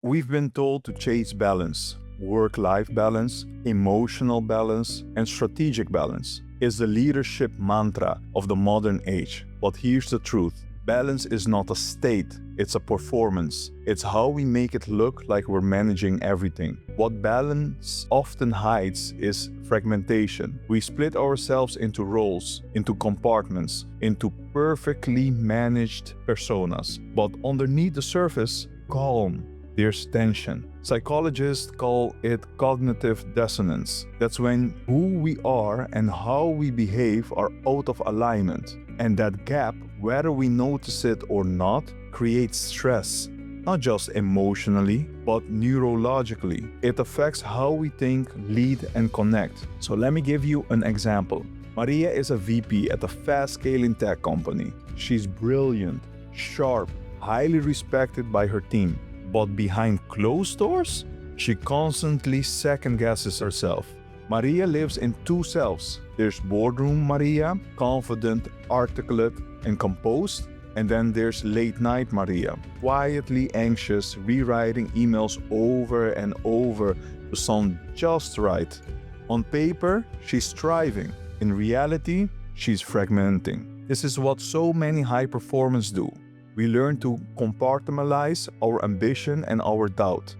We've been told to chase balance. Work-life balance, emotional balance, and strategic balance is the leadership mantra of the modern age. But here's the truth. Balance is not a state, it's a performance. It's how we make it look like we're managing everything. What balance often hides is fragmentation. We split ourselves into roles, into compartments, into perfectly managed personas. But underneath the surface, calm. There's tension. Psychologists call it cognitive dissonance. That's when who we are and how we behave are out of alignment. And that gap, whether we notice it or not, creates stress. Not just emotionally, but neurologically. It affects how we think, lead, and connect. So let me give you an example. Maria is a VP at a fast-scaling tech company. She's brilliant, sharp, highly respected by her team. But behind closed doors, she constantly second-guesses herself. Maria lives in two selves. There's boardroom Maria, confident, articulate, and composed. And then there's late-night Maria, quietly anxious, rewriting emails over and over to sound just right. On paper, she's striving. In reality, she's fragmenting. This is what so many high performers do. We learn to compartmentalize our ambition and our doubt.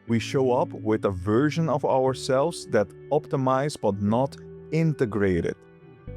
We show up with a version of ourselves that optimizes but not integrated.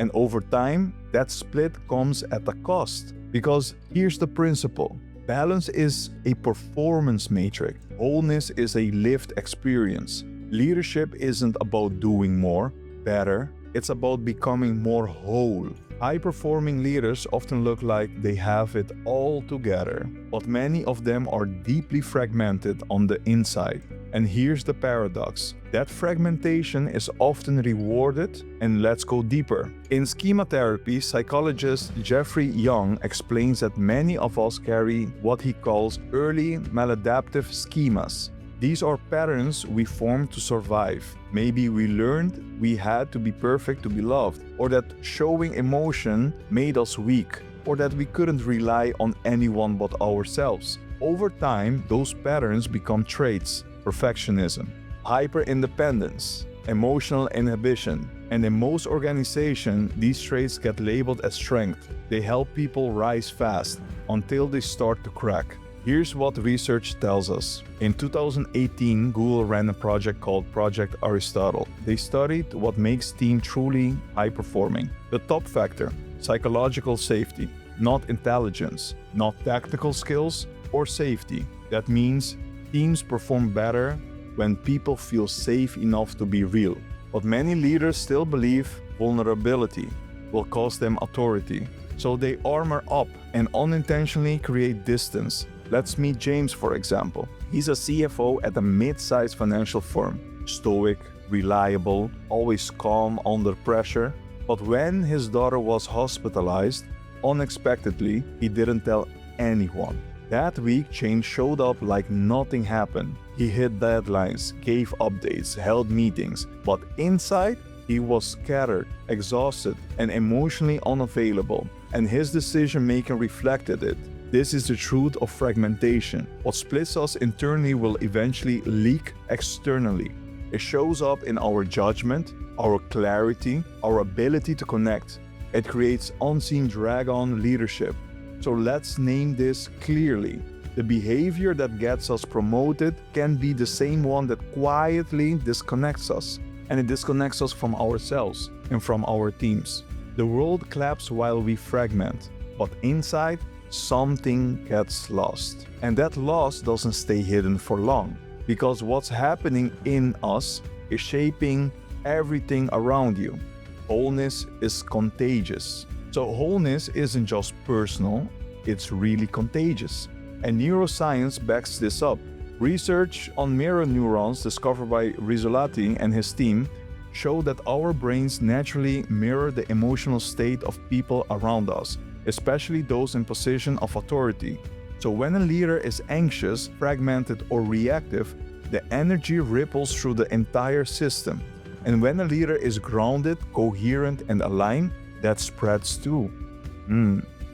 And over time, that split comes at a cost. Because here's the principle. Balance is a performance matrix. Wholeness is a lived experience. Leadership isn't about doing more, better. It's about becoming more whole. High-performing leaders often look like they have it all together, but many of them are deeply fragmented on the inside. And here's the paradox. That fragmentation is often rewarded, and let's go deeper. In schema therapy, psychologist Jeffrey Young explains that many of us carry what he calls early maladaptive schemas. These are patterns we formed to survive. Maybe we learned we had to be perfect to be loved, or that showing emotion made us weak, or that we couldn't rely on anyone but ourselves. Over time, those patterns become traits: perfectionism, hyper-independence, emotional inhibition, and in most organizations, these traits get labeled as strength. They help people rise fast until they start to crack. Here's what research tells us. In 2018, Google ran a project called Project Aristotle. They studied what makes teams truly high-performing. The top factor: psychological safety, not intelligence, not tactical skills or safety. That means teams perform better when people feel safe enough to be real. But many leaders still believe vulnerability will cost them authority. So they armor up and unintentionally create distance. Let's meet James, for example. He's a CFO at a mid-sized financial firm. Stoic, reliable, always calm under pressure. But when his daughter was hospitalized, unexpectedly, he didn't tell anyone. That week, James showed up like nothing happened. He hit deadlines, gave updates, held meetings, but inside, he was scattered, exhausted, and emotionally unavailable. And his decision-making reflected it. This is the truth of fragmentation. What splits us internally will eventually leak externally. It shows up in our judgment, our clarity, our ability to connect. It creates unseen drag-on leadership. So let's name this clearly. The behavior that gets us promoted can be the same one that quietly disconnects us. And it disconnects us from ourselves and from our teams. The world claps while we fragment, but inside, something gets lost. And that loss doesn't stay hidden for long, because what's happening in us is shaping everything around you. Wholeness is contagious. So wholeness isn't just personal, it's really contagious. And neuroscience backs this up. Research on mirror neurons discovered by Rizzolatti and his team show that our brains naturally mirror the emotional state of people around us, especially those in position of authority. So when a leader is anxious, fragmented, or reactive, the energy ripples through the entire system. And when a leader is grounded, coherent, and aligned, that spreads too.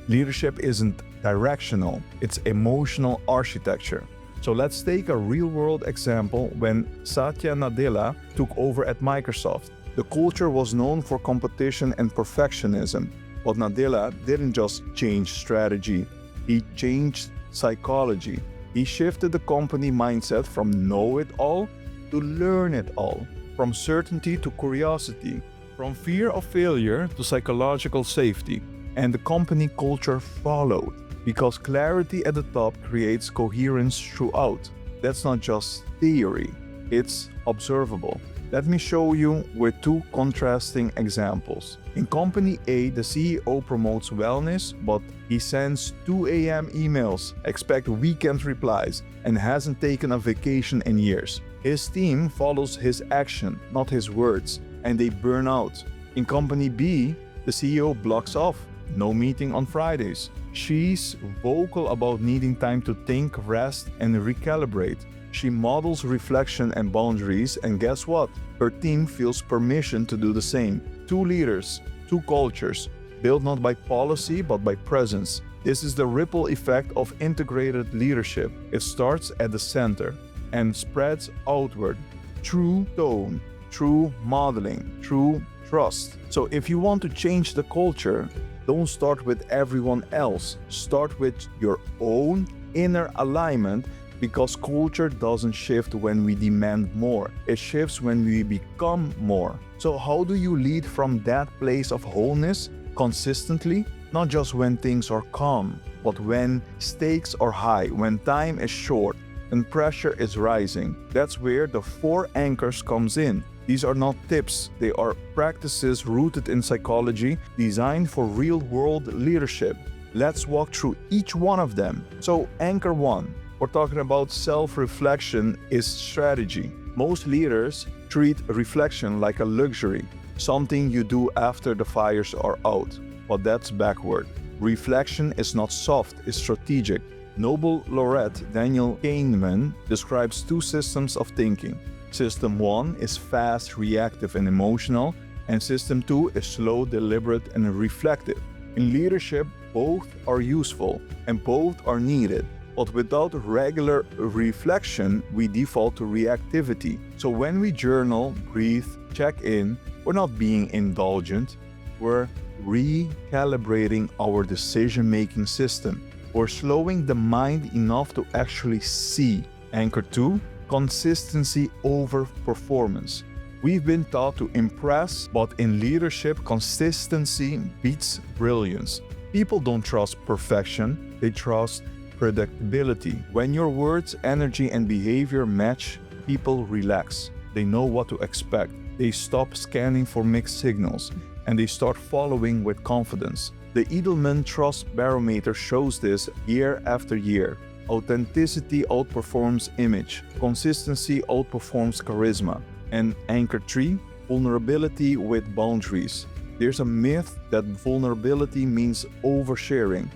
Leadership isn't directional, it's emotional architecture. So let's take a real-world example when Satya Nadella took over at Microsoft. The culture was known for competition and perfectionism, but Nadella didn't just change strategy, he changed psychology. He shifted the company mindset from know-it-all to learn-it-all, from certainty to curiosity, from fear of failure to psychological safety. And the company culture followed, because clarity at the top creates coherence throughout. That's not just theory, it's observable. Let me show you with two contrasting examples. In Company A, the CEO promotes wellness, but he sends 2 a.m. emails, expects weekend replies, and hasn't taken a vacation in years. His team follows his action, not his words, and they burn out. In Company B, the CEO blocks off, no meeting on Fridays. She's vocal about needing time to think, rest, and recalibrate. She models reflection and boundaries, and guess what? Her team feels permission to do the same. 2 leaders, 2 cultures, built not by policy but by presence. This is the ripple effect of integrated leadership. It starts at the center and spreads outward through tone, through modeling, through trust. So if you want to change the culture, don't start with everyone else. Start with your own inner alignment, because culture doesn't shift when we demand more. It shifts when we become more. So how do you lead from that place of wholeness consistently? Not just when things are calm, but when stakes are high, when time is short and pressure is rising. That's where the 4 anchors comes in. These are not tips, they are practices rooted in psychology, designed for real-world leadership. Let's walk through each one of them. So anchor 1. We're talking about self-reflection is strategy. Most leaders treat reflection like a luxury, something you do after the fires are out. But that's backward. Reflection is not soft, it's strategic. Nobel laureate Daniel Kahneman describes 2 systems of thinking. System 1 is fast, reactive, and emotional, and System 2 is slow, deliberate, and reflective. In leadership, both are useful and both are needed. But without regular reflection, we default to reactivity. So when we journal, breathe, check in, we're not being indulgent, we're recalibrating our decision-making system. We're slowing the mind enough to actually see. Anchor 2, consistency over performance. We've been taught to impress, but in leadership, consistency beats brilliance. People don't trust perfection, they trust predictability. When your words, energy, and behavior match, people relax. They know what to expect. They stop scanning for mixed signals, and they start following with confidence. The Edelman Trust Barometer shows this year after year. Authenticity outperforms image. Consistency outperforms charisma. And anchor 3, vulnerability with boundaries. There's a myth that vulnerability means oversharing.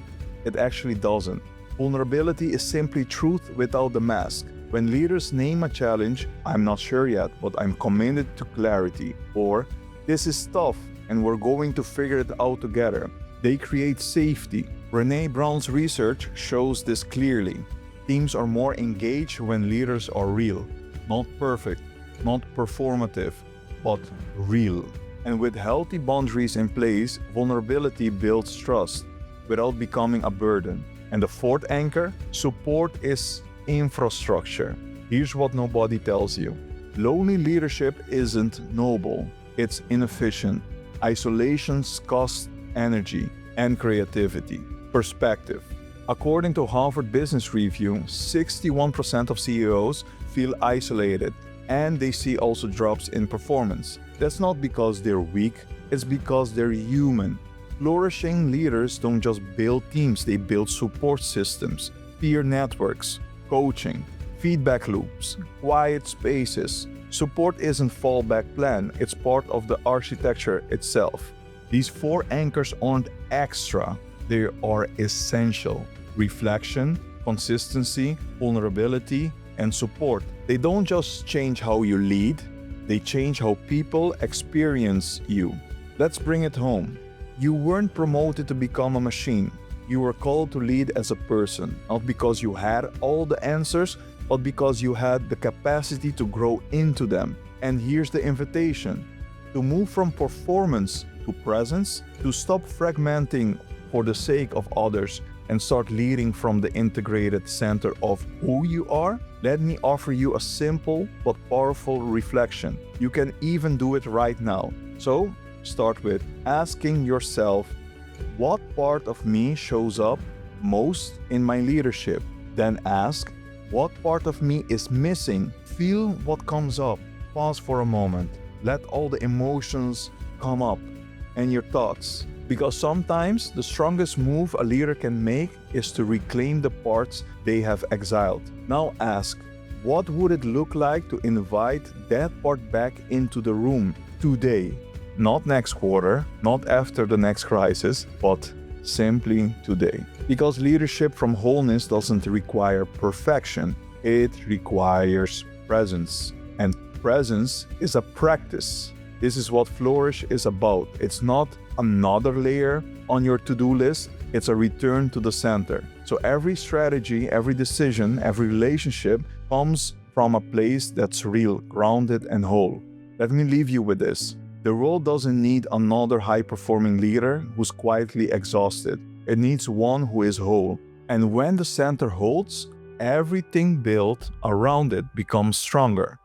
It actually doesn't. Vulnerability is simply truth without the mask. When leaders name a challenge, I'm not sure yet, but I'm committed to clarity, or this is tough and we're going to figure it out together, they create safety. Brené Brown's research shows this clearly. Teams are more engaged when leaders are real, not perfect, not performative, but real. And with healthy boundaries in place, vulnerability builds trust without becoming a burden. And the 4th anchor, support is infrastructure. Here's what nobody tells you. Lonely leadership isn't noble, it's inefficient. Isolation costs energy and creativity. Perspective. According to Harvard Business Review, 61% of CEOs feel isolated, and they see also drops in performance. That's not because they're weak, it's because they're human. Flourishing leaders don't just build teams, they build support systems, peer networks, coaching, feedback loops, quiet spaces. Support isn't fallback plan, it's part of the architecture itself. These 4 anchors aren't extra, they are essential. Reflection, consistency, vulnerability, and support. They don't just change how you lead, they change how people experience you. Let's bring it home. You weren't promoted to become a machine. You were called to lead as a person, not because you had all the answers, but because you had the capacity to grow into them. And here's the invitation: to move from performance to presence, to stop fragmenting for the sake of others and start leading from the integrated center of who you are. Let me offer you a simple but powerful reflection. You can even do it right now. So, start with asking yourself, what part of me shows up most in my leadership? Then ask, what part of me is missing? Feel what comes up. Pause for a moment. Let all the emotions come up and your thoughts. Because sometimes the strongest move a leader can make is to reclaim the parts they have exiled. Now ask, what would it look like to invite that part back into the room today? Not next quarter, not after the next crisis, but simply today. Because leadership from wholeness doesn't require perfection, it requires presence. And presence is a practice. This is what Flourish is about. It's not another layer on your to-do list, it's a return to the center. So every strategy, every decision, every relationship comes from a place that's real, grounded, and whole. Let me leave you with this. The world doesn't need another high-performing leader who's quietly exhausted. It needs one who is whole. And when the center holds, everything built around it becomes stronger.